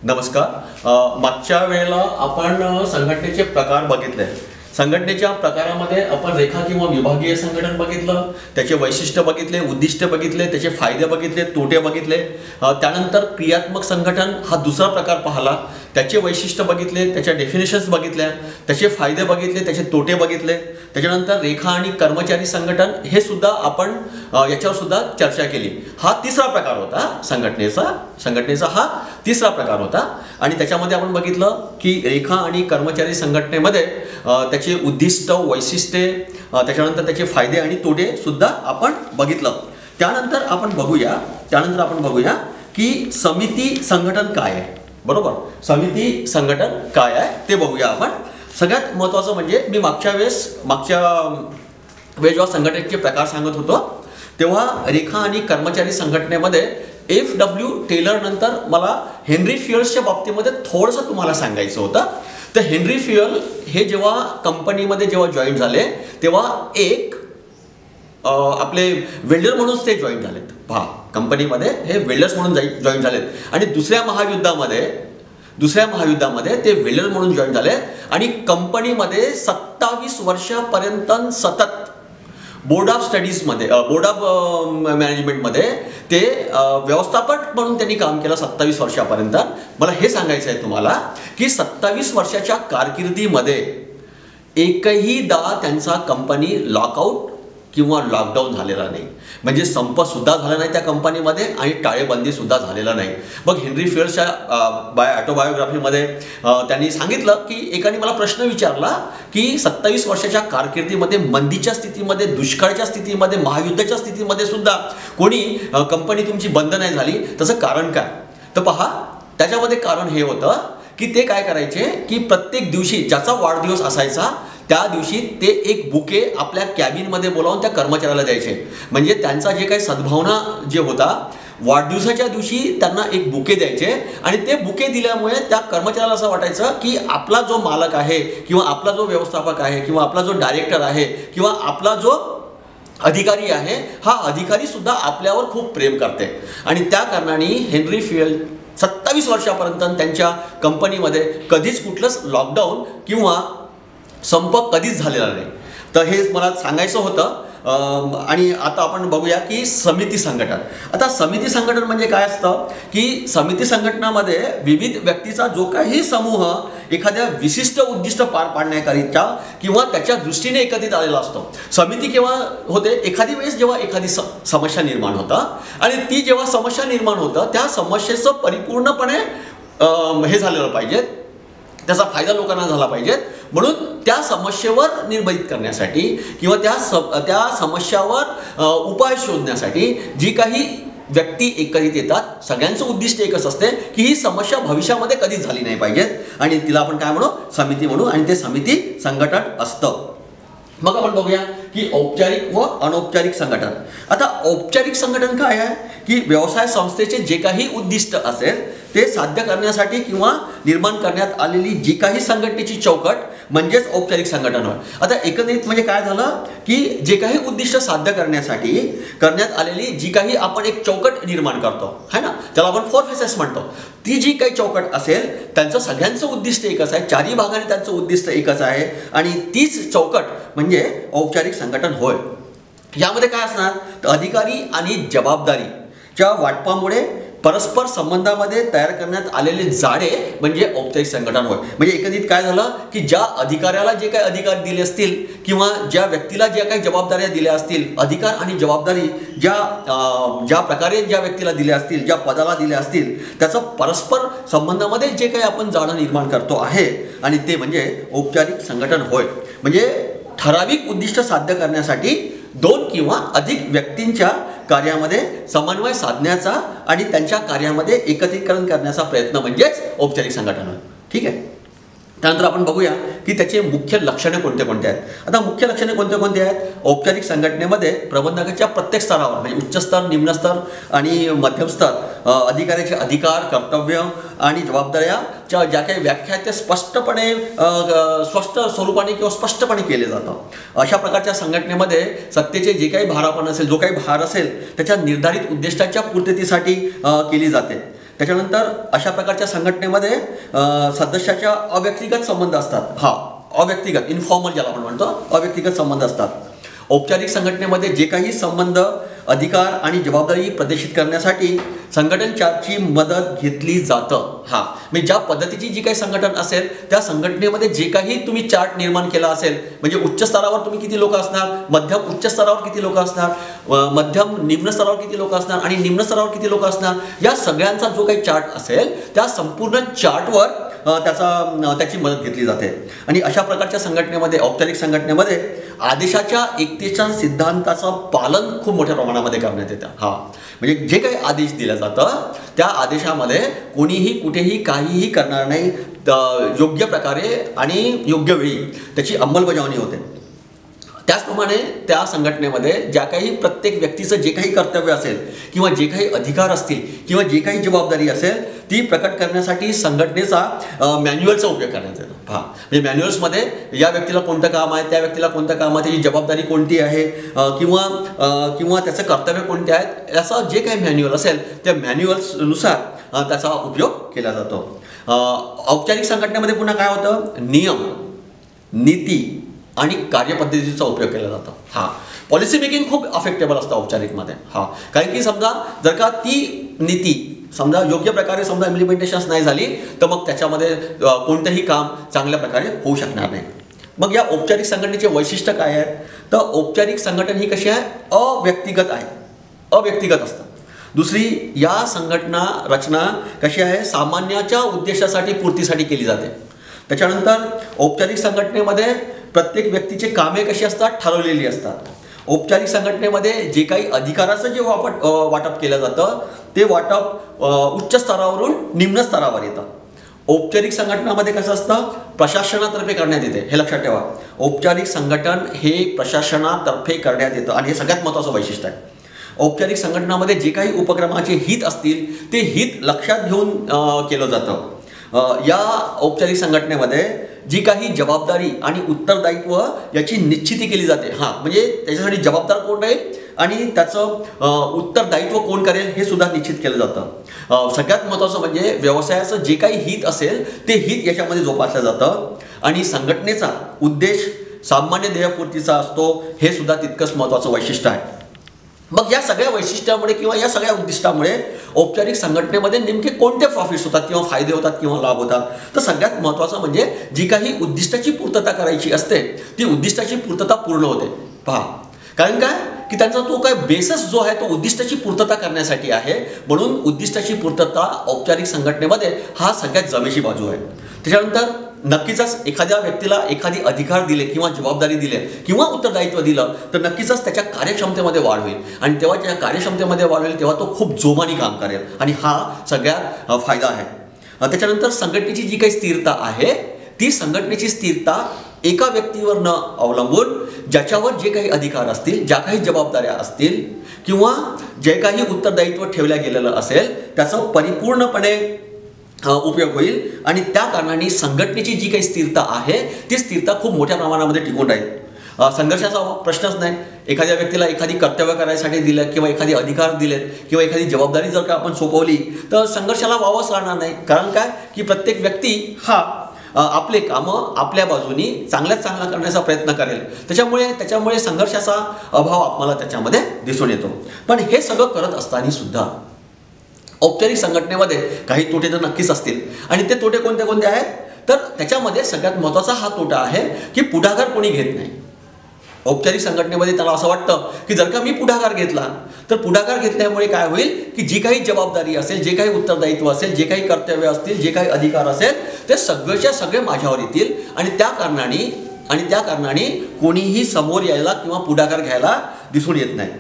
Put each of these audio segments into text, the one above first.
नमस्कार. मागच्या वेळेला आपण संघटनेचे प्रकार बघितले. संघटनेच्या प्रकारामध्ये आपण रेखा किंवा विभागीय संघटन बघितलं, त्याचे वैशिष्ट्य बघितले, उद्दिष्ट बघितले, त्याचे फायदे बघितले, तोटे बघितले. त्यानंतर क्रियात्मक संघटन हा दुसरा प्रकार पाहिला, त्याचे वैशिष्ट्य बघितले, त्याच्या डेफिनेशन्स बघितल्या, त्याचे फायदे बघितले, त्याचे तोटे बघितले. त्याच्यानंतर रेखा आणि कर्मचारी संघटन हे सुद्धा आपण याच्यावर सुद्धा चर्चा केली. हा तिसरा प्रकार होता संघटनेचा हा तिसरा प्रकार होता. आणि त्याच्यामध्ये आपण बघितलं की रेखा आणि कर्मचारी संघटनेमध्ये त्याचे उद्दिष्ट, वैशिष्ट्ये, त्याच्यानंतर त्याचे फायदे आणि तोटे सुद्धा आपण बघितलं. त्यानंतर आपण बघूया की समिती संघटन काय आहे. बरोबर, समिती संघटन काय आहे ते बघूया आपण. सगळ्यात महत्त्वाचं म्हणजे मी मागच्या वेळेस जेव्हा संघटनेचे प्रकार सांगत होतो तेव्हा रेखा आणि कर्मचारी संघटनेमध्ये FW टेलर नंतर मला हेनरी फ्युएल्सच्या बाबतीमध्ये थोडंसं तुम्हाला सांगायचं होतं. तर हेनरी फ्युएल हे जेव्हा कंपनीमध्ये जॉईन झाले तेव्हा एक आपले वेल्डर म्हणून ते जॉईन झालेत. पहा, कंपनीमध्ये हे वेल्डर्स म्हणून जॉईन झालेत आणि दुसऱ्या महायुद्धामध्ये ते वेल्डर म्हणून जॉईन झाले आणि कंपनीमध्ये 27 वर्षापर्यंत सतत बोर्ड ऑफ मॅनेजमेंटमध्ये ते व्यवस्थापक म्हणून त्यांनी काम केलं 27 वर्षापर्यंत. मला हे सांगायचं आहे तुम्हाला की 27 वर्षाच्या कारकिर्दीमध्ये एकहीदा त्यांचा कंपनी लॉकआउट किंवा लॉकडाऊन झालेला नाही. म्हणजे संप सुद्धा झाला नाही त्या कंपनीमध्ये आणि टाळेबंदी सुद्धा झालेला नाही. मग हेनरी फ्युएल्सच्या ऑटोबायोग्राफीमध्ये त्यांनी सांगितलं की एकाने मला प्रश्न विचारला की 27 वर्षाच्या कारकिर्दीमध्ये मंदीच्या स्थितीमध्ये, दुष्काळाच्या स्थितीमध्ये, महायुद्धाच्या स्थितीमध्ये सुद्धा कोणी कंपनी तुमची बंद नाही झाली, त्याचं कारण काय? तर पहा, त्याच्यामध्ये कारण हे होतं की ते काय करायचे की प्रत्येक दिवशी ज्याचा वाढदिवस असायचा त्या दिवशी ते एक बुके आपल्या कॅबिनमध्ये बोलावून त्या कर्मचाऱ्याला द्यायचे. म्हणजे त्यांचा जे काही सद्भावना जे होता, वाढदिवसाच्या दिवशी त्यांना एक बुके द्यायचे आणि ते बुके दिल्यामुळे त्या कर्मचाऱ्याला असं वाटायचं की आपला जो मालक आहे किंवा आपला जो व्यवस्थापक आहे किंवा आपला जो डायरेक्टर आहे किंवा आपला जो अधिकारी आहे, हा अधिकारी सुद्धा आपल्यावर खूप प्रेम करते. आणि त्या कारणाने हेनरी फ्युएल 27 वर्षापर्यंत त्यांच्या कंपनीमध्ये कधीच कुठलंच लॉकडाऊन किंवा संप कधीच झालेला नाही. तर हे मला सांगायचं होतं. आणि आता आपण बघूया की समिती संघटन. आता समिती संघटन म्हणजे काय असतं की समिती संघटनामध्ये विविध व्यक्तीचा जो काही समूह एखाद्या विशिष्ट उद्दिष्ट पार पाडण्याकरिता किंवा त्याच्या दृष्टीने एकत्रित आलेला असतो. समिती केव्हा होते? एखादी वेळेस जेव्हा एखादी समस्या निर्माण होतं आणि ती जेव्हा समस्या निर्माण होतं त्या समस्येचं परिपूर्णपणे हे झालेलं पाहिजे, त्याचा फायदा लोकांना झाला पाहिजे. म्हणून त्या समस्येवर निर्भीत करण्यासाठी किंवा त्या समस्यावर उपाय शोधण्यासाठी जी काही व्यक्ती एकत्रित येतात, सगळ्यांचं उद्दिष्ट एकच असते की ही समस्या भविष्यामध्ये कधीच झाली नाही पाहिजे आणि तिला आपण काय म्हणू? समिती म्हणू. आणि ते समिती संघटन असतं. मग आपण बघूया की औपचारिक व अनौपचारिक संघटन. आता औपचारिक संघटन काय आहे की व्यवसाय संस्थेचे जे काही उद्दिष्ट असेल ते साध्य करण्यासाठी किंवा निर्माण करण्यात आलेली जी काही संघटनेची चौकट म्हणजेच औपचारिक संघटन होय. आता एकंदरीत म्हणजे काय झालं की जे काही उद्दिष्ट साध्य करण्यासाठी करण्यात आलेली जी काही आपण एक चौकट निर्माण करतो है ना, त्याला आपण 4 फेसेस म्हणतो. ती जी काही चौकट असेल त्यांचं सगळ्यांचं उद्दिष्ट एकच आहे, चारही भागाने त्यांचं उद्दिष्ट एकच आहे आणि तीच चौकट म्हणजे औपचारिक संघटन होय. यामध्ये काय असणार तर अधिकारी आणि जबाबदारीच्या वाटपामुळे परस्पर संबंधामध्ये तयार करण्यात आलेले जाळे म्हणजे औपचारिक संघटन होय. म्हणजे एकंदरीत काय झालं की ज्या अधिकाऱ्याला जे काही अधिकार दिले असतील किंवा ज्या व्यक्तीला ज्या काही जबाबदाऱ्या दिल्या असतील, अधिकार आणि जबाबदारी ज्या प्रकारे ज्या व्यक्तीला दिल्या असतील, ज्या पदाला दिल्या असतील, त्याचं परस्पर संबंधामध्ये जे काही आपण जाळं निर्माण करतो आहे आणि ते म्हणजे औपचारिक संघटन होय. म्हणजे ठराविक उद्दिष्ट साध्य करण्यासाठी 2 किंवा अधिक व्यक्तींच्या कार्यामध्ये समन्वय साधण्याचा आणि त्यांच्या कार्यामध्ये एकत्रीकरण करण्याचा प्रयत्न म्हणजेच औपचारिक संघटन आहे. ठीक आहे. त्यानंतर आपण बघूया की त्याचे मुख्य लक्षणे कोणते कोणते आहेत. आता मुख्य लक्षणे कोणते कोणते आहेत? औपचारिक संघटनेमध्ये प्रबंधकाच्या प्रत्येक स्तरावर म्हणजे उच्च स्तर, निम्न स्तर आणि मध्यम स्तर अधिकाऱ्याचे अधिकार, कर्तव्य आणि जबाबदाऱ्याच्या ज्या काही व्याख्या आहेत त्या स्पष्टपणे स्पष्ट स्वरूपाने किंवा स्पष्टपणे केले जातं. अशा प्रकारच्या संघटनेमध्ये सत्तेचे जे काही भारापण असेल, जो काही भार असेल त्याच्या निर्धारित उद्दिष्टाच्या पूर्ततेसाठी केली जाते. त्याच्यानंतर अशा प्रकारच्या संघटनेमध्ये सदस्याच्या अव्यक्तिगत संबंध असतात. अव्यक्तिगत, इन्फॉर्मल ज्याला आपण म्हणतो, अव्यक्तिगत संबंध असतात. औपचारिक संघटनेमध्ये जे काही संबंध, अधिकार आणि जबाबदारी प्रदर्शित करण्यासाठी संघटन चार्टची मदत घेतली जातं. म्हणजे ज्या पद्धतीची जी काही संघटन असेल त्या संघटनेमध्ये जे काही तुम्ही चार्ट निर्माण केला असेल, म्हणजे उच्च स्तरावर तुम्ही किती लोक असणार, मध्यम उच्च स्तरावर किती लोक असणार, मध्यम निम्न स्तरावर किती लोक असणार आणि निम्न स्तरावर किती लोक असणार, या सगळ्यांचा जो काही चार्ट असेल त्या संपूर्ण चार्टवर त्याची मदत घेतली जाते. आणि अशा प्रकारच्या संघटनेमध्ये, औपचारिक संघटनेमध्ये आदेशाच्या एकतेच्या सिद्धांताचं पालन खूप मोठ्या प्रमाणामध्ये करण्यात येतं. म्हणजे जे काही आदेश दिलं जातं त्या आदेशामध्ये कोणीही कुठेही काहीही करणार नाही, योग्य प्रकारे आणि योग्य वेळी त्याची अंमलबजावणी होते. त्याचप्रमाणे त्या संघटनेमध्ये ज्या काही प्रत्येक व्यक्तीचं जे काही कर्तव्य असेल किंवा जे काही अधिकार असतील किंवा जे काही जबाबदारी असेल ती प्रकट करण्यासाठी संघटनेचा मॅन्युअलचा उपयोग करण्यात येतो. म्हणजे मॅन्युअल्समध्ये या व्यक्तीला कोणतं काम आहे, त्या व्यक्तीला कोणतं काम आहे, त्याची जबाबदारी कोणती आहे किंवा त्याचं कर्तव्य कोणते आहेत, असं जे काही मॅन्युअल असेल त्या मॅन्युअल्सनुसार त्याचा उपयोग केला जातो. औपचारिक संघटनेमध्ये पुन्हा काय होतं, नियम, नीती आणि कार्यपद्धतीचा उपयोग केला जातो. पॉलिसी मेकिंग खूप अफेक्टेबल असतं औपचारिकमध्ये. कारण की समजा जर का ती नीती समजा योग्य प्रकारे समजा इम्प्लिमेंटेशन नाही झाली तर मग त्याच्यामध्ये कोणतंही काम चांगल्या प्रकारे होऊ शकणार नाही. मग या औपचारिक संघटनेचे वैशिष्ट्य काय आहे, तर औपचारिक संघटन ही कशी आहे, अव्यक्तिगत आहे, अव्यक्तिगत असतं. दुसरी, या संघटना रचना कशी आहे, सामान्याच्या उद्देशासाठी पूर्तीसाठी केली जाते. त्याच्यानंतर औपचारिक संघटनेमध्ये प्रत्येक व्यक्तीचे कामे कशी असतात, ठरवलेली असतात. औपचारिक संघटनेमध्ये जे काही अधिकाराचं जे वाटप केलं जातं ते वाटप उच्च स्तरावरून निम्न स्तरावर येतं. औपचारिक संघटनामध्ये कसं असतं, प्रशासनातर्फे करण्यात येते. हे लक्षात ठेवा, औपचारिक संघटन हे प्रशासनातर्फे करण्यात येतं आणि हे सगळ्यात महत्त्वाचं वैशिष्ट्य आहे. औपचारिक संघटनामध्ये जे काही उपक्रमाचे हित असतील ते हित लक्षात घेऊन केलं जातं. या औपचारिक संघटनेमध्ये जी काही जबाबदारी आणि उत्तरदायित्व याची निश्चिती केली जाते. म्हणजे त्याच्यासाठी जबाबदार कोण राहील आणि त्याचं उत्तरदायित्व कोण करेल हे सुद्धा निश्चित केलं जातं. सगळ्यात महत्त्वाचं म्हणजे व्यवसायाचं जे काही हित असेल ते हित याच्यामध्ये जोपासलं जातं आणि संघटनेचा उद्देश सामान्य ध्येयपूर्तीचा असतो. हे सुद्धा तितकंच महत्त्वाचं वैशिष्ट्य आहे. मग या सगळ्या वैशिष्ट्यामुळे किंवा या सगळ्या उद्दिष्टामुळे औपचारिक संघटनेमध्ये नेमके कोणते प्रॉफिट्स होतात किंवा फायदे होतात किंवा लाभ होतात, तर सगळ्यात महत्त्वाचं म्हणजे जी काही उद्दिष्टाची पूर्तता करायची असते ती उद्दिष्टाची पूर्तता पूर्ण होते. कारण काय की त्यांचा तो काय बेसस जो आहे तो उद्दिष्टाची पूर्तता करण्यासाठी आहे. म्हणून उद्दिष्टाची पूर्तता औपचारिक संघटनेमध्ये हा सगळ्यात जमेची बाजू आहे. त्याच्यानंतर नक्कीच एखाद्या व्यक्तीला एखादी अधिकार दिले किंवा जबाबदारी दिले किंवा उत्तरदायित्व दिलं तर नक्कीच त्याच्या कार्यक्षमतेमध्ये वाढ होईल आणि तेव्हा त्या कार्यक्षमतेमध्ये वाढ होईल तेव्हा तो खूप जोमाने काम करेल आणि हा सगळ्यात फायदा आहे. त्याच्यानंतर संघटनेची जी काही स्थिरता आहे ती संघटनेची स्थिरता एका व्यक्तीवर न अवलंबून ज्याच्यावर जे काही अधिकार असतील, ज्या काही जबाबदाऱ्या असतील किंवा जे काही उत्तरदायित्व ठेवलं गेलेलं असेल त्याचं परिपूर्णपणे उपयोग होईल आणि त्या कारणाने संघटनेची जी काही स्थिरता आहे ती स्थिरता खूप मोठ्या प्रमाणामध्ये टिकून राहील. संघर्षाचा प्रश्नच नाही. एखाद्या व्यक्तीला एखादी कर्तव्य करायसाठी दिलं किंवा एखादी अधिकार दिलेत किंवा एखादी जबाबदारी जर का आपण सोपवली तर संघर्षाला वावच राहणार नाही. कारण काय की प्रत्येक व्यक्ती आपले कामं आपल्या बाजूनी चांगल्यात चांगला करण्याचा प्रयत्न करेल. त्याच्यामुळे संघर्षाचा अभाव आपल्याला त्याच्यामध्ये दिसून येतो. पण हे सगळं करत असताना सुद्धा औपचारिक संघटनेमध्ये काही तोटे तर नक्कीच असतील आणि ते तोटे कोणते कोणते आहेत, तर त्याच्यामध्ये सगळ्यात महत्त्वाचा हा तोटा आहे की पुढाकार कोणी घेत नाही. औपचारिक संघटनेमध्ये त्याला असं वाटतं की जर का मी पुढाकार घेतला तर पुढाकार घेतल्यामुळे काय होईल की जी काही जबाबदारी असेल, जे काही उत्तरदायित्व असेल, जे काही कर्तव्य असतील, जे काही अधिकार असेल ते सगळेच्या सगळे माझ्यावर येतील आणि त्या कारणाने कोणीही समोर यायला किंवा पुढाकार घ्यायला दिसून येत नाही.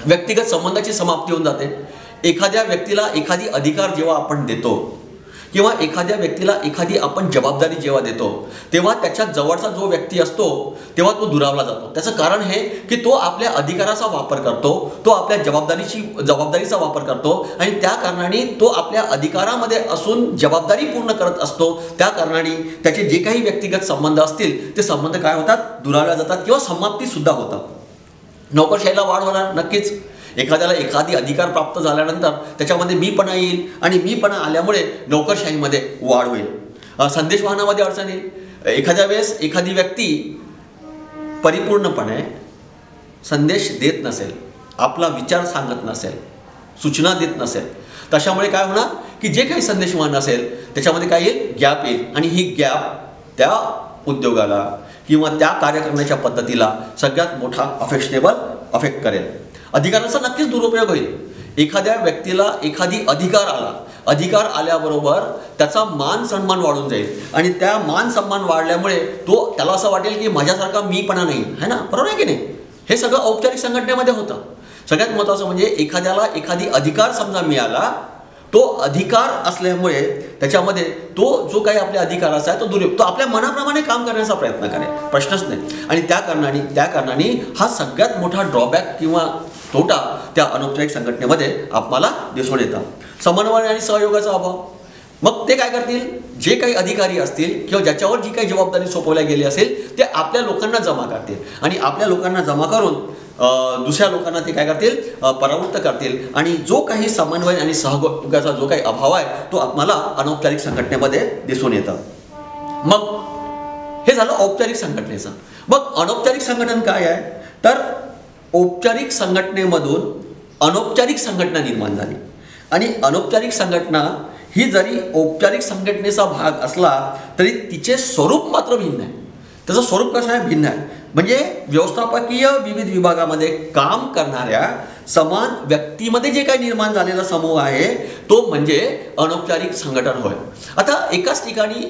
व्यक्तिगत संबंधाची समाप्ती होऊन जाते. एखाद्या व्यक्तीला एखादी अधिकार जेव्हा आपण देतो किंवा एखाद्या व्यक्तीला एखादी आपण जबाबदारी जेव्हा देतो तेव्हा त्याच्या जवळचा जो व्यक्ती असतो तेव्हा तो दुरावला जातो. त्याचं कारण हे की तो आपल्या अधिकाराचा वापर करतो, तो आपल्या जबाबदारीचा वापर करतो आणि त्या कारणाने तो आपल्या अधिकारामध्ये असून जबाबदारी पूर्ण करत असतो. त्या कारणाने त्याचे जे काही व्यक्तिगत संबंध असतील ते संबंध काय होतात, दुरावल्या जातात किंवा समाप्ती सुद्धा होतात. नोकरशाहीला वाढ होणार नक्कीच. एखाद्याला एखादी अधिकार प्राप्त झाल्यानंतर त्याच्यामध्ये मीपणा येईल आणि मीपणा आल्यामुळे नोकरशाहीमध्ये वाढ होईल, संदेशवहनामध्ये अडचण येईल। एखाद्या वेळेस एखादी व्यक्ती परिपूर्णपणे संदेश देत नसेल, आपला विचार सांगत नसेल, सूचना देत नसेल, तशामुळे काय होणार की जे काही संदेशवहन असेल त्याच्यामध्ये काय येईल, गॅप येईल आणि ही गॅप त्या उद्योगाला किंवा त्या कार्य करण्याच्या पद्धतीला सगळ्यात मोठा अफेक्ट करेल। अधिकारांचा नक्कीच दुरुपयोग होईल। एखाद्या व्यक्तीला एखादी अधिकार आल्याबरोबर त्याचा मान सन्मान वाढून जाईल आणि त्या मान सन्मान वाढल्यामुळे त्याला असं वाटेल की माझ्यासारखा मीपणा नाही आहे ना, बरोबर आहे की नाही? हे सगळं औपचारिक संघटनेमध्ये होतं। सगळ्यात महत्त्वाचं म्हणजे एखाद्याला एखादी अधिकार समजा मिळाला, तो अधिकार असल्यामुळे त्याच्यामध्ये तो जो काही आपल्या अधिकाराचा आहे तो आपल्या मनाप्रमाणे काम करण्याचा प्रयत्न करेल, प्रश्नच नाही। आणि त्या कारणाने हा सगळ्यात मोठा ड्रॉबॅक किंवा तोटा त्या अनौपचारिक संघटनेमध्ये आपल्याला दिसून येतं। समन्वय आणि सहयोगाचा अभाव। मग ते काय करतील, जे काही अधिकारी असतील किंवा ज्याच्यावर जी काही जबाबदारी सोपवल्या गेली असेल ते आपल्या लोकांना जमा करतील आणि आपल्या लोकांना जमा करून दुसऱ्या लोकांना ते काय करतील, परावृत्त करतील आणि जो काही समन्वय आणि सहयोगाचा जो काही अभाव आहे तो आपल्याला अनौपचारिक संघटनेमध्ये दिसून येतं। मग हे झालं औपचारिक संघटनेचं। मग अनौपचारिक संघटन काय आहे, तर औपचारिक संघटनेमधून अनौपचारिक संघटना निर्माण झाली आणि अनौपचारिक संघटना ही जरी औपचारिक संघटनेचा भाग असला तरी तिचे स्वरूप मात्र भिन्न आहे। त्याचं स्वरूप कसं आहे, भिन्न आहे। म्हणजे व्यवस्थापकीय विविध विभागामध्ये काम करणाऱ्या समान व्यक्तीमध्ये जे काही निर्माण झालेला समूह आहे तो म्हणजे अनौपचारिक संघटन होय। आता एकाच ठिकाणी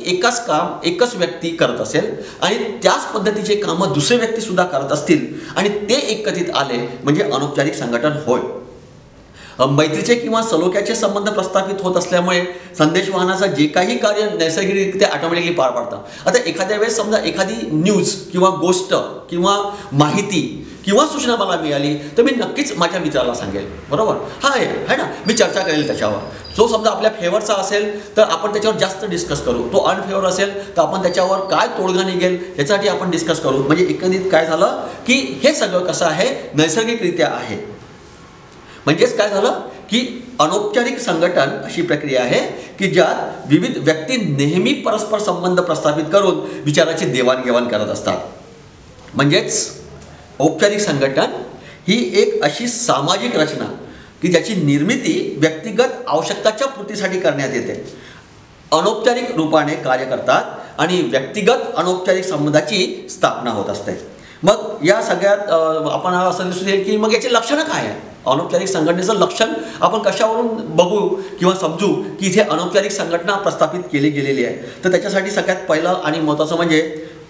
एकच व्यक्ती करत असेल आणि त्याच पद्धतीचे कामं दुसरे व्यक्ती सुद्धा करत असतील आणि ते एकत्रित आले म्हणजे अनौपचारिक संघटन होय। मैत्रीचे किंवा सलोख्याचे संबंध प्रस्थापित होत असल्यामुळे संदेशवहनाचं जे काही कार्य नैसर्गिकरित्या ऑटोमॅटिकली पार पाडतं। आता एखाद्या वेळेस समजा एखादी न्यूज किंवा गोष्ट किंवा माहिती किंवा सूचना मला मिळाली तर मी नक्कीच माझ्या मित्राला सांगेल, बरोबर? हा आहे ना, मी चर्चा करेल त्याच्यावर। जो समजा आपल्या फेवरचा असेल तर आपण त्याच्यावर जास्त डिस्कस करू, तो अनफेवर असेल तर आपण त्याच्यावर काय तोडगा निघेल याच्यासाठी आपण डिस्कस करू। म्हणजे एकंदरीत काय झालं की हे सगळं कसं आहे, नैसर्गिकरित्या आहे। म्हणजेच काय झालं की अनौपचारिक संघटन अशी प्रक्रिया आहे की ज्यात विविध व्यक्ती नेहमी परस्पर संबंध प्रस्थापित करून विचाराची देवाणघेवाण करत असतात। म्हणजेच औपचारिक संघटन ही एक अशी सामाजिक रचना की ज्याची निर्मिती व्यक्तिगत आवश्यकताच्या पूर्तीसाठी करण्यात येते, अनौपचारिक रूपाने कार्य करतात आणि व्यक्तिगत अनौपचारिक संबंधाची स्थापना होत असते। मग या सगळ्यात आपण असं दिसून येईल की मग याची लक्षणं काय आहे, अनौपचारिक संघटनेचं लक्षण आपण कशावरून बघू किंवा समजू की इथे अनौपचारिक संघटना प्रस्थापित केली गेलेली आहे। तर त्याच्यासाठी सगळ्यात पहिलं आणि महत्त्वाचं म्हणजे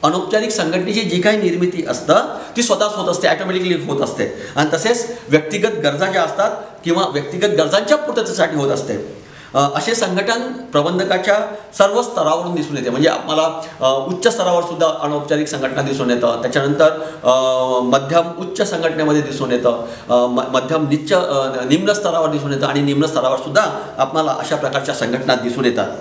अनौपचारिक संघटनेची जी काही निर्मिती असतं ती स्वतःच होत असते, ऑटोमॅटिकली होत असते आणि तसेच व्यक्तिगत गरजा ज्या असतात किंवा व्यक्तिगत गरजांच्या पूर्ततेसाठी होत असते। असे संघटन प्रबंधकाच्या सर्व स्तरावरून दिसून येते। म्हणजे आम्हाला उच्च स्तरावर सुद्धा अनौपचारिक संघटना दिसून येतं, त्याच्यानंतर मध्यम उच्च संघटनेमध्ये दिसून येतं, मध्यम निम्न स्तरावर दिसून येतं आणि निम्न स्तरावर सुद्धा आपल्याला अशा प्रकारच्या संघटना दिसून येतात।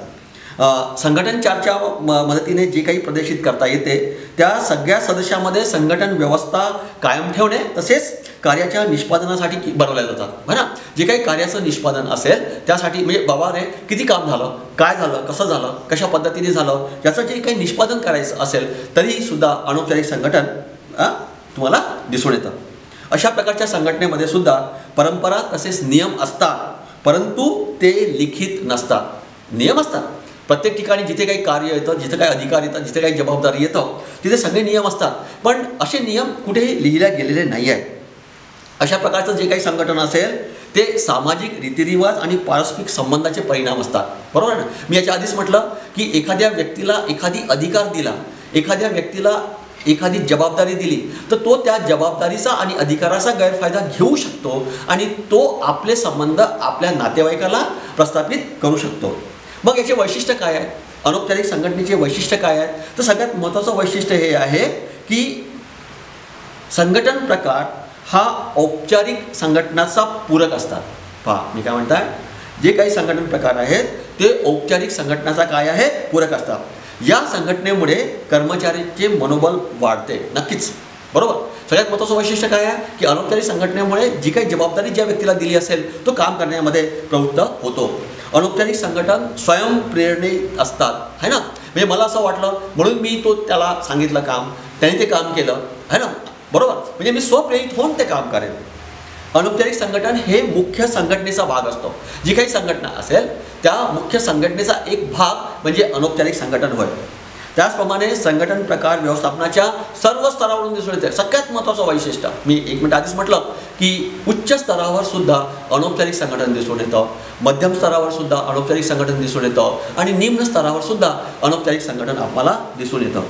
संघटन चार्टच्या मदतीने जे काही प्रदर्शित करता येते त्या सगळ्या सदस्यांमध्ये संघटन व्यवस्था कायम ठेवणे तसेच कार्याच्या निष्पादनासाठी बनवल्या जातात, है ना? जे काही कार्याचं निष्पादन असेल त्यासाठी म्हणजे बाबा रे किती काम झालं, काय झालं, कसं झालं, कशा पद्धतीने झालं याचं जे काही निष्पादन करायचं असेल तरी सुद्धा अनौपचारिक संघटन तुम्हाला दिसून येतं। अशा प्रकारच्या संघटनेमध्ये सुद्धा परंपरा तसेच नियम असतात, परंतु ते लिखित नसतात। नियम असतात प्रत्येक ठिकाणी, जिथे काही कार्य येतं, जिथे काही अधिकार येतात, जिथे काही जबाबदारी येतं तिथे सगळे नियम असतात, पण असे नियम कुठेही लिहिले गेलेले नाही आहेत। अशा प्रकारचं जे काही संघटन असेल ते सामाजिक रीतिरिवाज आणि पारस्परिक संबंधाचे परिणाम असतात, बरोबर ना? मी याच्या आधीच म्हटलं की एखाद्या व्यक्तीला एखादी अधिकार दिला, एखाद्या व्यक्तीला एखादी जबाबदारी दिली तर तो त्या जबाबदारीचा आणि अधिकाराचा गैरफायदा घेऊ शकतो आणि तो आपले संबंध आपल्या नातेवाईकाला प्रस्थापित करू शकतो। मग याचे वैशिष्ट्य काय आहे, अनौपचारिक संघटनेचे वैशिष्ट्य काय आहे? तर सगळ्यात महत्त्वाचं वैशिष्ट्य हे आहे की संघटन प्रकार हा औपचारिक संघटनाचा पूरक असतात। पहा मी काय म्हणताय, जे काही संघटन प्रकार आहेत ते औपचारिक संघटनाचा काय आहे, पूरक असतात। या संघटनेमुळे कर्मचाऱ्यांचे मनोबल वाढते, नक्कीच, बरोबर? सगळ्यात महत्त्वाचं वैशिष्ट्य काय आहे की अनौपचारिक संघटनेमुळे जी काही जबाबदारी ज्या व्यक्तीला दिली असेल तो काम करण्यामध्ये प्रवृत्त होतो. अनौपचारिक संघटन स्वयंप्रेरणित असतात, है ना. म्हणजे मला असं वाटलं म्हणून मी त्याला सांगितलं काम, त्याने ते काम केलं, है ना, बरोबर. म्हणजे मी स्वप्रेरित होऊन ते काम करेन. अनौपचारिक संघटन हे मुख्य संघटनेचा भाग असतो. जी काही संघटना असेल त्या मुख्य संघटनेचा एक भाग म्हणजे अनौपचारिक संघटन होय. त्याचप्रमाणे संघटन प्रकार व्यवस्थापनाच्या सर्व स्तरावरून दिसून येते. सगळ्यात महत्त्वाचं वैशिष्ट्य मी 1 मिनिट आधीच म्हटलं की उच्च स्तरावर सुद्धा अनौपचारिक संघटन दिसून येतं, मध्यम स्तरावर सुद्धा अनौपचारिक संघटन दिसून येतं आणि निम्न स्तरावर सुद्धा अनौपचारिक संघटन आपल्याला दिसून येतं.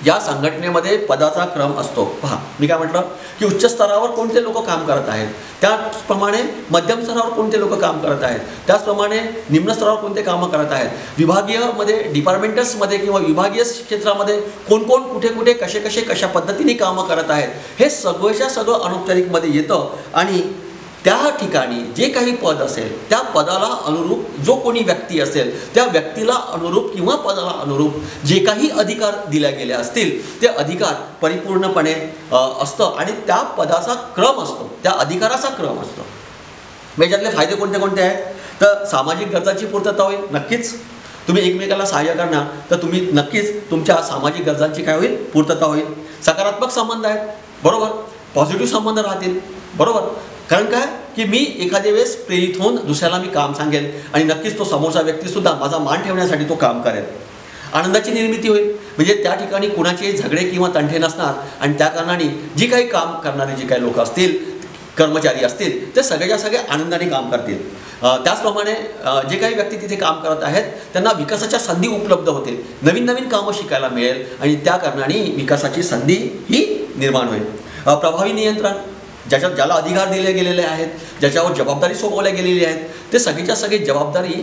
या संघटनेमध्ये पदाचा क्रम असतो. पहा, मी काय म्हटलं की उच्च स्तरावर कोणते लोक काम करत आहेत, त्याचप्रमाणे मध्यम स्तरावर कोणते लोक काम करत आहेत, त्याचप्रमाणे निम्न स्तरावर कोणते कामं करत आहेत, विभागीयमध्ये डिपार्टमेंटल्समध्ये किंवा विभागीय क्षेत्रामध्ये कोण कोण कुठे कुठे कशा पद्धतीने कामं करत आहेत, हे सगळंच्या सगळं अनौपचारिकमध्ये येतं. आणि त्या ठिकाणी जे काही पद असेल त्या पदाला अनुरूप जो कोणी व्यक्ती असेल त्या व्यक्तीला अनुरूप किंवा पदाला अनुरूप जे काही अधिकार दिले गेले असतील ते अधिकार परिपूर्णपणे असतं आणि त्या पदाचा क्रम असतो, त्या अधिकाराचा क्रम असतो. याच्यातले फायदे कोणते कोणते आहेत तर सामाजिक गरजांची पूर्तता होईल. नक्कीच तुम्ही एकमेकाला सहाय्य करणार तर तुम्ही नक्कीच तुमच्या सामाजिक गरजांची काय होईल पूर्तता होईल. सकारात्मक संबंध आहेत, बरोबर, पॉझिटिव्ह संबंध राहतील, बरोबर. कारण काय की मी एखाद्या वेळेस प्रेरित होऊन दुसऱ्याला मी काम सांगेल आणि नक्कीच तो समोरचा व्यक्तीसुद्धा माझा मान ठेवण्यासाठी तो काम करेल. आनंदाची निर्मिती होईल, म्हणजे त्या ठिकाणी कुणाचे झगडे किंवा तंटे नसणार आणि त्या कारणाने जी काही काम करणारे जे काही लोक असतील, कर्मचारी असतील, ते सगळ्याच्या सगळे आनंदाने काम करतील. त्याचप्रमाणे जे काही व्यक्ती तिथे काम करत आहेत त्यांना विकासाच्या संधी उपलब्ध होतील, नवीन नवीन कामं शिकायला मिळेल आणि त्या कारणाने विकासाची संधी ही निर्माण होईल. प्रभावी नियंत्रण, ज्याला अधिकार दिले गेलेले आहेत, ज्याच्यावर जबाबदारी सोपवल्या गेलेली आहेत, ते सगळीच्या सगळी जबाबदारी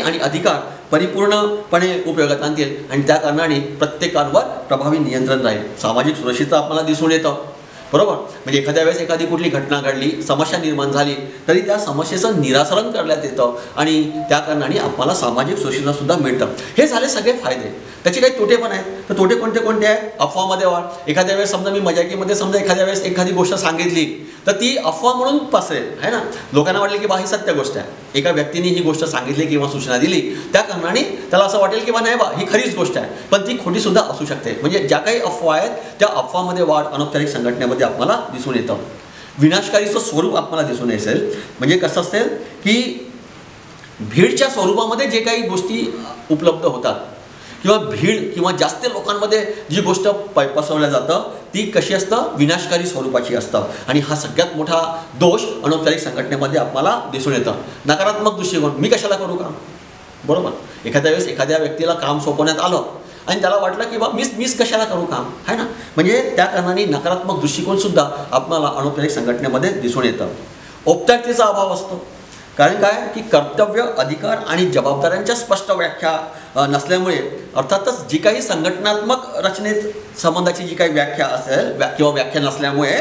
आणि अधिकार परिपूर्णपणे उपयोगात आणतील आणि त्या कारणाने प्रत्येकावर प्रभावी नियंत्रण राहील. सामाजिक सुरक्षितता आपल्याला दिसून येतं, बरोबर. म्हणजे एखाद्या वेळेस एखादी कुठली घटना घडली, समस्या निर्माण झाली तरी त्या समस्येचं निराकरण करण्यात येतं आणि त्या कारणाने आपल्याला सामाजिक सुरक्षितता सुद्धा मिळतं. हे झाले सगळे फायदे. त्याचे काही तोटे पण आहेत. तर तोटे कोणते कोणते आहेत? अफवामध्ये वाढ. एखाद्या वेळेस समजा मी मजाकीमध्ये एखाद्या वेळेस एखादी गोष्ट सांगितली तर ती अफवा म्हणून पसरेल, है ना. लोकांना वाटेल की बा ही सत्य गोष्ट आहे. एका व्यक्तीने ही गोष्ट सांगितली किंवा सूचना दिली त्या कारणाने त्याला असं वाटेल की बा नाही बा ही खरीच गोष्ट आहे, पण ती खोटी सुद्धा असू शकते. म्हणजे ज्या काही अफवा आहेत त्या अफवामध्ये वाढ अनौपचारिक संघटनेमध्ये आपल्याला दिसून येतं. विनाशकारीचं स्वरूप आपल्याला दिसून असेल, म्हणजे कसं असेल की भीडच्या स्वरूपामध्ये जे काही गोष्टी उपलब्ध होतात किंवा भीड किंवा जास्त लोकांमध्ये जी गोष्ट पसरवल्या जातं ती कशी असतं, विनाशकारी स्वरूपाची असतं. आणि हा सगळ्यात मोठा दोष अनौपचारिक संघटनेमध्ये आपल्याला दिसून येतं. नकारात्मक दृष्टिकोन, मी कशाला करू काम, बरोबर. एखाद्या वेळेस एखाद्या व्यक्तीला काम सोपवण्यात आलं आणि त्याला वाटलं की बा मीच कशाला करू काम, आहे ना. म्हणजे त्या कारणाने नकारात्मक दृष्टिकोनसुद्धा आपल्याला अनौपचारिक संघटनेमध्ये दिसून येतं. औपचारिकतेचा अभाव असतो. कारण काय की कर्तव्य, अधिकार आणि जबाबदाऱ्यांच्या स्पष्ट व्याख्या नसल्यामुळे, अर्थातच जी काही संघटनात्मक रचनेत संबंधाची जी काही व्याख्या असेल किंवा व्याख्या नसल्यामुळे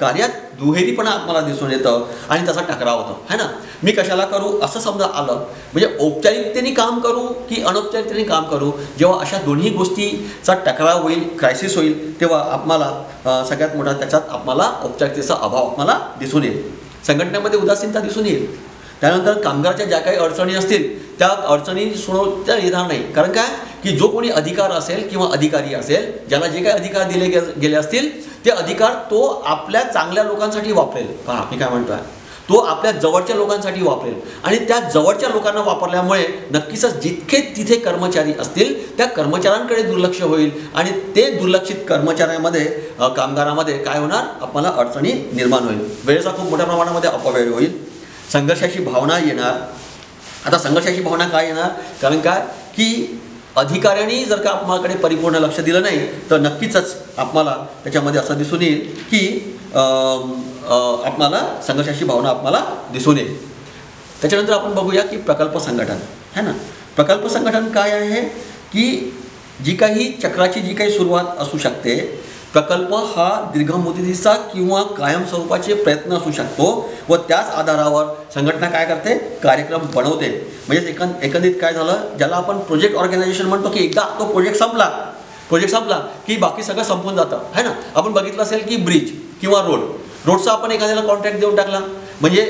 कार्यात दुहेरीपणा आपल्याला दिसून येतं आणि त्याचा टकराव होतो, है ना. मी कशाला करू असं समजा आलं, म्हणजे औपचारिकतेने काम करू की अनौपचारिकतेने काम करू, जेव्हा अशा दोन्ही गोष्टीचा टकराव होईल, क्रायसिस होईल, तेव्हा आपल्याला सगळ्यात मोठा त्याच्यात आपल्याला औपचारिकतेचा अभाव आपल्याला दिसून येईल. संघटनेमध्ये उदासीनता दिसून येईल. त्यानंतर कामगाराच्या ज्या काही अडचणी असतील त्या अडचणी सोडवता येणार नाही. कारण काय की जो कोणी अधिकार असेल किंवा अधिकारी असेल, ज्याला जे काही अधिकार दिले गेले असतील ते अधिकार तो आपल्या चांगल्या लोकांसाठी वापरेल. पहा मी काय म्हणतोय, तो आपल्या जवळच्या लोकांसाठी वापरेल आणि त्या जवळच्या लोकांना वापरल्यामुळे नक्कीच जितके तिथे कर्मचारी असतील त्या कर्मचाऱ्यांकडे दुर्लक्ष होईल आणि ते दुर्लक्षित कर्मचाऱ्यामध्ये कामगारामध्ये काय होणार, आपल्याला अडचणी निर्माण होईल. वेळेचा खूप मोठ्या प्रमाणामध्ये अपव्यय होईल. संघर्षाची भावना येणार. आता संघर्षाची भावना काय येणार, कारण काय की अधिकाऱ्यांनी जर का आपल्याकडे परिपूर्ण लक्ष दिलं नाही तर नक्कीच आपल्याला त्याच्यामध्ये असं दिसून येईल की आपल्याला संघर्षाची भावना आपल्याला दिसून येईल. त्याच्यानंतर आपण बघूया की प्रकल्प संघटन, है ना. प्रकल्प संघटन काय आहे की जी काही चक्राची जी काही सुरुवात असू शकते, प्रकल्प हा दीर्घ मुदतीचा किंवा कायम स्वरूपाचे प्रयत्न असू शकतो व त्याच आधारावर संघटना काय करते, कार्यक्रम बनवते. म्हणजे एकंदरीत काय झालं, ज्याला आपण प्रोजेक्ट ऑर्गनायझेशन म्हणतो की एकदा तो प्रोजेक्ट संपला प्रोजेक्ट संपला की बाकी सगळं संपून जातं है ना. आपण बघितलं असेल की ब्रिज किंवा रोडचा आपण एखाद्याला कॉन्ट्रॅक्ट देऊन टाकला म्हणजे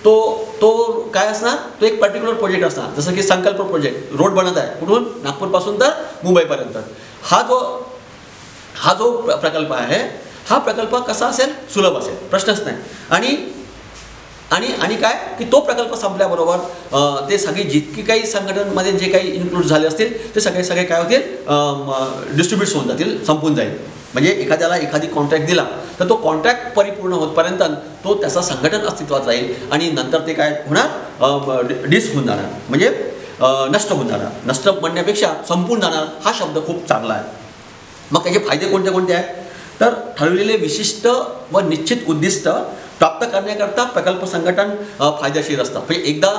तो तो काय असणार, तो एक पर्टिक्युलर प्रोजेक्ट असणार. जसं की संकल्प प्रोजेक्ट, रोड बनत आहे कुठून, नागपूरपासून तर मुंबईपर्यंत. हा जो प्रकल्प आहे, हा प्रकल्प कसा असेल, सुलभ असेल, प्रश्नच नाही. आणि काय की तो प्रकल्प संपल्याबरोबर ते सगळी जितकी काही संघटनांमध्ये जे काही इन्क्लूड झाले असतील ते सगळे काय होतील, डिस्ट्रीब्यूट होऊन जातील, संपून जाईल. म्हणजे एखाद्याला एखादी कॉन्ट्रॅक्ट दिला तर तो कॉन्ट्रॅक्ट परिपूर्ण होतपर्यंत तो त्याचा संघटन अस्तित्वात राहील आणि नंतर ते काय होणार, डिस होऊन जाणार, म्हणजे नष्ट होऊन जाणार. नष्ट म्हणण्यापेक्षा संपून जाणार हा शब्द खूप चांगला आहे. मग त्याचे फायदे कोणते कोणते आहेत, तर ठरवलेले विशिष्ट व निश्चित उद्दिष्ट प्राप्त करण्याकरता प्रकल्प संघटन फायदेशीर असतं. म्हणजे एकदा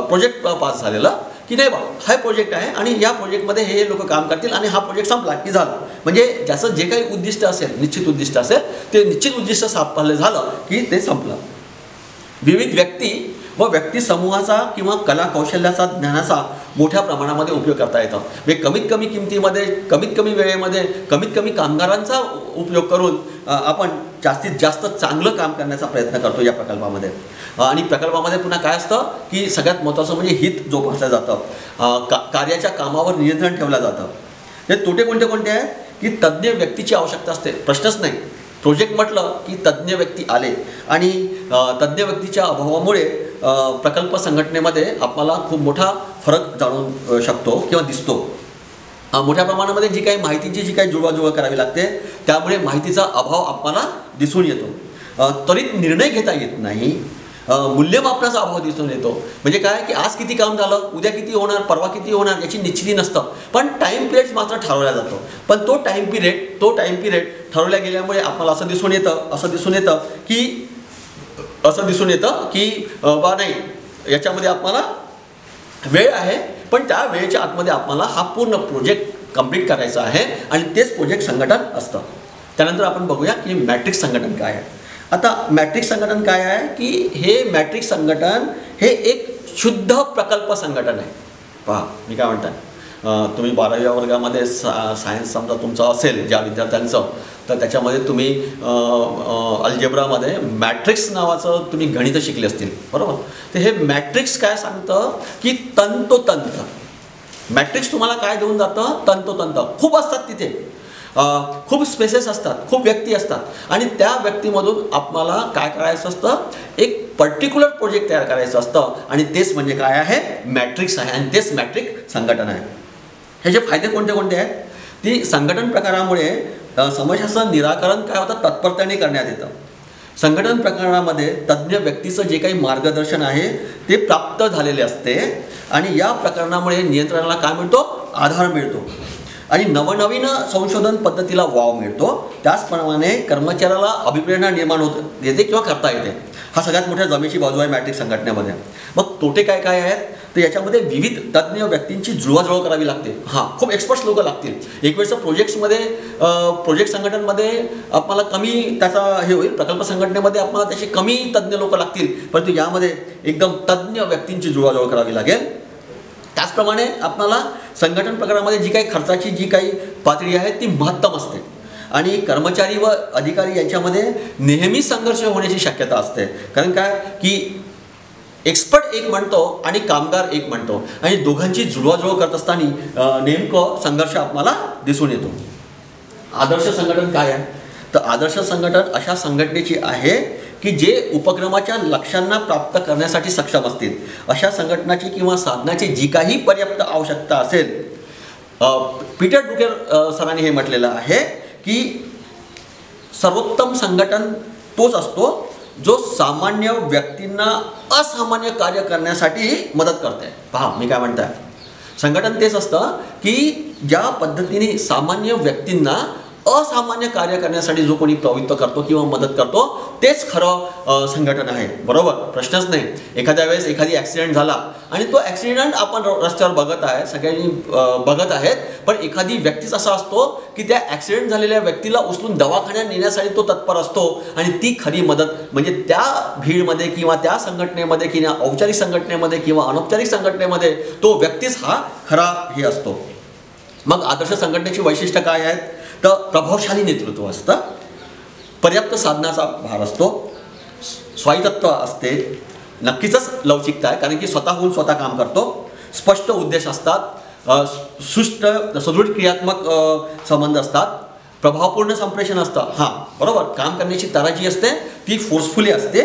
प्रोजेक्ट पास झालेलं की नाही बा, हा प्रोजेक्ट आहे आणि या प्रोजेक्टमध्ये हे लोक काम करतील आणि हा प्रोजेक्ट संपला की झालं. म्हणजे ज्याचं जे काही उद्दिष्ट असेल, निश्चित उद्दिष्ट असेल, ते निश्चित उद्दिष्ट सापडलं झालं की ते संपलं. विविध व्यक्ती व व्यक्ती समूहाचा किंवा कला कौशल्याचा, ज्ञानाचा मोठ्या प्रमाणामध्ये उपयोग करता येतो. म्हणजे कमीत कमी किमतीमध्ये, कमीत कमी वेळेमध्ये, कमीत कमी कामगारांचा उपयोग करून आपण जास्तीत जास्त चांगलं काम करण्याचा प्रयत्न करतो या प्रकल्पामध्ये. आणि प्रकल्पामध्ये पुन्हा काय असतं की सगळ्यात महत्त्वाचं म्हणजे हित जोपासलं जातं, कार्याच्या कामावर नियंत्रण ठेवलं जातं. हे तोटे कोणते कोणते आहेत की तज्ज्ञ व्यक्तीची आवश्यकता असते, प्रश्नच नाही. प्रोजेक्ट म्हटलं की तज्ज्ञ व्यक्ती आले आणि तज्ज्ञ व्यक्तीच्या अभावामुळे प्रकल्प संघटनेमध्ये आपल्याला खूप मोठा फरक जाणू शकतो किंवा दिसतो. मोठ्या प्रमाणामध्ये जी काही माहितीची जी काही जुळवाजुळव करावी लागते त्यामुळे माहितीचा अभाव आपल्याला दिसून येतो. त्वरित निर्णय घेता येत नाही, मूल्यमापनाचा अभाव दिसून येतो. म्हणजे काय की आज किती काम झालं, उद्या किती होणार, परवा किती होणार याची निश्चिती नसतं, पण टाईम पिरियड मात्र ठरवला जातो. पण तो टाईम पिरियड ठरवल्या गेल्यामुळे आपल्याला असं दिसून येतं की बा नाही, याच्यामध्ये आपल्याला वेळ आहे पण त्या वेळेच्या आतमध्ये आपल्याला हा पूर्ण प्रोजेक्ट कंप्लीट करायचा आहे आणि तेच प्रोजेक्ट संघटन असतं. त्यानंतर आपण बघूया की मॅट्रिक्स संघटन काय आहे. आता मॅट्रिक्स संघटन काय आहे की हे मॅट्रिक्स संघटन हे एक शुद्ध प्रकल्प संघटन आहे. पहा मी काय म्हणताय, तुम्ही 12व्या वर्गामध्ये सायन्स समजा तुमचं असेल ज्या विद्यार्थ्यांचं, तर त्याच्यामध्ये तुम्ही अल्जेब्रामध्ये मॅट्रिक्स नावाचं तुम्ही गणितं शिकले असतील, बरोबर. तर हे मॅट्रिक्स काय सांगतं की तंतोतंत मॅट्रिक्स तुम्हाला काय देऊन जातं, तंतोतंत. खूप असतात तिथे, खूप स्पेसेस असतात, खूप व्यक्ती असतात आणि त्या व्यक्तीमधून आपल्याला काय करायचं असतं, एक पर्टिक्युलर प्रोजेक्ट तयार करायचं असतं आणि तेच म्हणजे काय आहे, मॅट्रिक्स आहे आणि तेच मॅट्रिक्स संघटन आहे. ह्याचे फायदे कोणते कोणते आहेत, ती संघटन प्रकारामुळे समस्याचं निराकरण काय होतं, तत्परतेने करण्यात येतं. संघटन प्रकरणामध्ये तज्ज्ञ व्यक्तीचं जे काही मार्गदर्शन आहे ते प्राप्त झालेले असते आणि या प्रकरणामुळे नियंत्रणाला काय मिळतो, आधार मिळतो आणि नवनवीन संशोधन पद्धतीला वाव मिळतो. त्याचप्रमाणे कर्मचाऱ्याला अभिप्रेरणा निर्माण येते किंवा करता येते. हा सगळ्यात मोठ्या जमेची बाजू आहे मॅट्रिक्स संघटनेमध्ये. मग तोटे काय काय आहेत, तर याच्यामध्ये विविध तज्ज्ञ व्यक्तींची जुळवाजुळव करावी लागते. खूप एक्सपर्ट्स लोक लागतील. एक वेळचं प्रोजेक्ट संघटनमध्ये आपल्याला कमी त्याचा हे होईल, प्रकल्प संघटनेमध्ये आपल्याला त्याचे कमी तज्ज्ञ लोक लागतील, परंतु यामध्ये एकदम तज्ज्ञ व्यक्तींची जुळवाजुळव करावी लागेल. त्याचप्रमाणे आपल्याला संघटन प्रकारामध्ये जी काही खर्चाची जी काही पातळी आहे ती महत्तम असते आणि कर्मचारी व अधिकारी यांच्यामध्ये नेहमी संघर्ष होण्याची शक्यता असते. कारण काय की एक्सपर्ट एक म्हणतो आणि कामगार एक म्हणतो आणि दोघांची जुळवाजुळव करत असताना नेमकं संघर्ष आपल्याला दिसून येतो. आदर्श संघटन काय आहे, तर आदर्श संघटन अशा संघटनेची आहे की जे उपक्रमाच्या लक्ष्यांना प्राप्त करण्यासाठी सक्षम असतील. अशा संघटनाची किंवा साधनाची जी काही पर्याप्त आवश्यकता असेल, पीटर ड्रुकर सरांनी हे म्हटलेलं आहे की सर्वोत्तम संघटन तोच असतो जो सामान्य व्यक्तींना असामान्य कार्य करण्यासाठी मदत करते. पहा मी काय म्हणताय, संघटन तेच असतं की ज्या पद्धतीने सामान्य व्यक्तींना असामान्य कार्य करण्यासाठी जो कोणी प्रवृत्त करतो किंवा मदत करतो तेच खरं संघटन आहे, बरोबर, प्रश्नच नाही. एखाद्या वेळेस एखादी ॲक्सिडेंट झाला आणि तो ॲक्सिडेंट आपण रस्त्यावर बघत आहे, सगळ्यांनी बघत आहेत, पण एखादी व्यक्तीच असा असतो की त्या ॲक्सिडेंट झालेल्या व्यक्तीला उचलून दवाखान्यात नेण्यासाठी तो तत्पर असतो आणि ती खरी मदत म्हणजे त्या भीडमध्ये किंवा त्या संघटनेमध्ये किंवा औपचारिक संघटनेमध्ये किंवा अनौपचारिक संघटनेमध्ये तो व्यक्तीच हा खरा हे असतो. मग आदर्श संघटनेची वैशिष्ट्य काय आहेत? तर प्रभावशाली नेतृत्व असतं, पर्याप्त साधनाचा भार असतो, स्वायत्तत्व असते, नक्कीच लवचिकता आहे कारण की स्वतःहून स्वतः काम करतो, स्पष्ट उद्देश असतात, सुदृढ क्रियात्मक संबंध असतात, प्रभावपूर्ण संप्रेषण असतं. हां बरोबर, काम करण्याची तरा जी असते ती फोर्सफुली असते.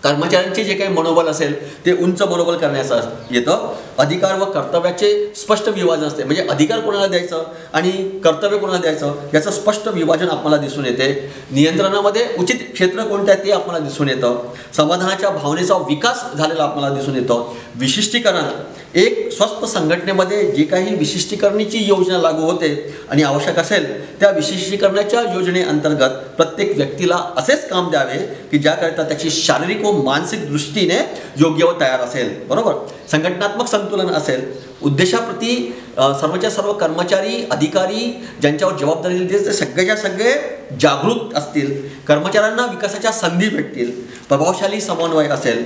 कर्मचाऱ्यांचे जे काही मनोबल असेल ते उंच मनोबल करण्याचं येतं. अधिकार व कर्तव्याचे स्पष्ट विभाजन असते, म्हणजे अधिकार कोणाला द्यायचं आणि कर्तव्य कोणाला द्यायचं याचं स्पष्ट विभाजन आपल्याला दिसून येते. नियंत्रणामध्ये उचित क्षेत्र कोणतं आहे ते आपल्याला दिसून येतं. समाधानाच्या भावनेचा विकास झालेला आपल्याला दिसून येतो. विशिष्टीकरण, एक स्वस्थ संघटनेमध्ये जे काही विशिष्टीकरणाची योजना लागू होते आणि आवश्यक असेल त्या विशिष्टीकरणाच्या योजनेअंतर्गत प्रत्येक व्यक्तीला असेच काम द्यावे की ज्याकरिता त्याची शारीरिक व मानसिक दृष्टीने योग्य व तयार असेल. बरोबर, संघटनात्मक संतुलन असेल, उद्देशाप्रती सर्वच्या सर्व कर्मचारी अधिकारी ज्यांच्यावर जबाबदारी दिली ते सगळ्याच्या सगळे जागृत असतील, कर्मचाऱ्यांना विकासाच्या संधी भेटतील, प्रभावशाली समन्वय असेल.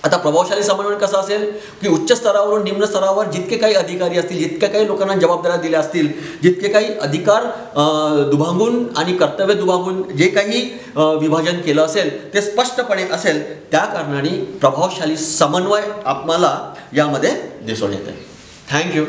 आता प्रभावशाली समन्वय कसं असेल की उच्च स्तरावरून निम्न स्तरावर जितके काही अधिकारी असतील, जितक्या काही लोकांना जबाबदाऱ्या दिल्या असतील, जितके काही अधिकार दुभांगून आणि कर्तव्य दुभांगून जे काही विभाजन केलं असेल ते स्पष्टपणे असेल, त्या कारणाने प्रभावशाली समन्वय आपल्याला यामध्ये दिसून येते. थँक्यू.